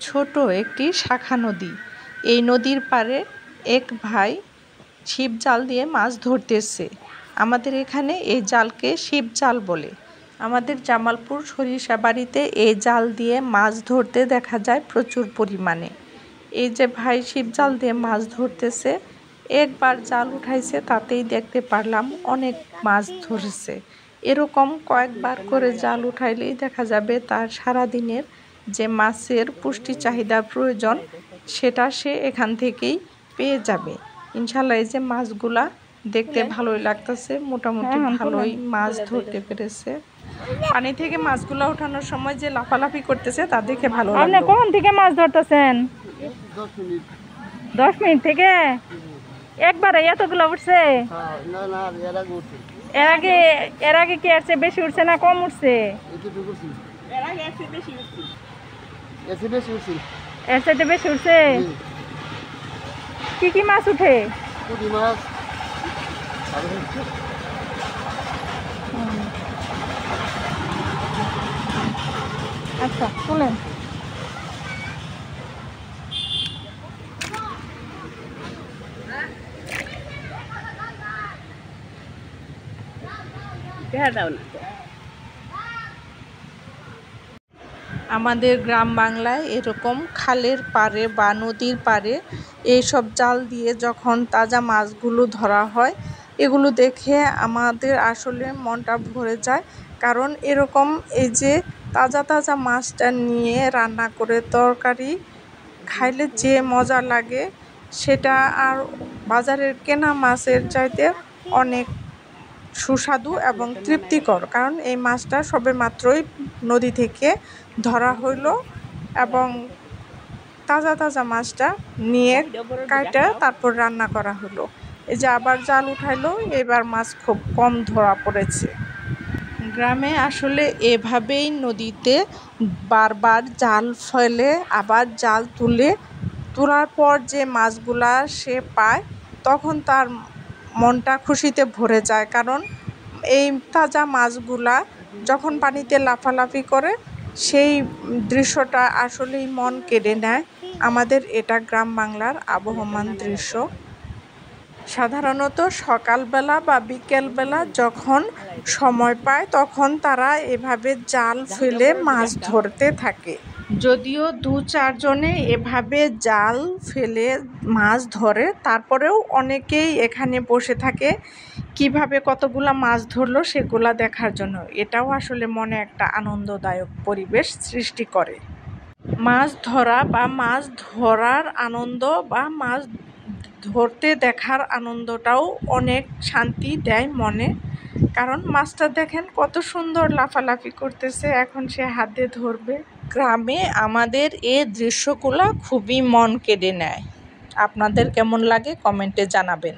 ছোট একটি শাখা নদী। এই নদীর পাড়ে এক ভাই ছিপ জাল দিয়ে মাছ ধরতেছে। আমাদের এখানে এই জালকে ছিপ জাল বলে। আমাদের জামালপুর সরিষাবাড়িতে এই জাল দিয়ে মাছ ধরতে দেখা যায় প্রচুর পরিমাণে। এই যে ভাই ছিপ জাল দিয়ে মাছ ধরতেছে, একবার জাল উঠাইছে তাতেই দেখতে পারলাম অনেক মাছ ধরেছে। এরকম কয়েকবার করে জাল উঠাইলেই দেখা যাবে তার সারাদিনের যে মাছের পুষ্টি চাহিদা প্রয়োজন সেটা সে এখান থেকেই পেয়ে যাবে ইনশাল্লাহ। এই যে মাছগুলা দেখতে ভালোই লাগতেছে, মোটামুটি ভালোই মাছ ধরতে পেরেছে। পানি থেকে মাছগুলা ওঠানোর সময় যে লাফালাফি করতেছে তা দেখে ভালো লাগলো। আপনি কখন থেকে মাছ ধরতেছেন? 10 মিনিট থেকে একবারে এতগুলো উঠছে? এর আগে কি এর চেয়ে বেশি উঠছে না কম উঠছে? এর চাইতে বেশি উঠছে। কি কি মাছ উঠে? আচ্ছা শুনেন, আমাদের গ্রাম বাংলায় এরকম খালের পাড়ে বা নদীর পাড়ে এইসব জাল দিয়ে যখন তাজা মাছগুলো ধরা হয়, এগুলো দেখে আমাদের আসলে মনটা ভরে যায়। কারণ এরকম এই যে তাজা তাজা মাছটা নিয়ে রান্না করে তরকারি খাইলে যে মজা লাগে সেটা আর বাজারের কেনা মাছের চাইতে অনেক সুস্বাদু এবং তৃপ্তিকর। কারণ এই মাছটা সবেমাত্রই নদী থেকে ধরা হইল এবং তাজা তাজা মাছটা নিয়ে কাটা তারপর রান্না করা হলো। এই যে আবার জাল উঠাইলো, এবার মাছ খুব কম ধরা পড়েছে। গ্রামে আসলে এভাবেই নদীতে বারবার জাল ফেলে আবার জাল তোলার পর যে মাছগুলা সে পায় তখন তার মনটা খুশিতে ভরে যায়। কারণ এই তাজা মাছগুলা যখন পানিতে লাফালাফি করে সেই দৃশ্যটা আসলেই মন কেড়ে নেয়। আমাদের এটা গ্রাম বাংলার আবহমান দৃশ্য। সাধারণত সকালবেলা বা বিকেলবেলা যখন সময় পায় তখন তারা এভাবে জাল ফেলে মাছ ধরতে থাকে। যদিও 2-4 জনে এভাবে জাল ফেলে মাছ ধরে, তারপরেও অনেকেই এখানে বসে থাকে কিভাবে কতগুলা মাছ ধরলো সেগুলা দেখার জন্য। এটাও আসলে মনে একটা আনন্দদায়ক পরিবেশ সৃষ্টি করে। মাছ ধরা বা মাছ ধরার আনন্দ বা মাছ ধরতে দেখার আনন্দটাও অনেক শান্তি দেয় মনে। কারণ মাছটা দেখেন কত সুন্দর লাফালাফি করতেছে, এখন সে হাতে ধরবে। গ্রামে আমাদের এই দৃশ্যগুলো খুবই মন কেড়ে নেয়। আপনাদের কেমন লাগে কমেন্টে জানাবেন।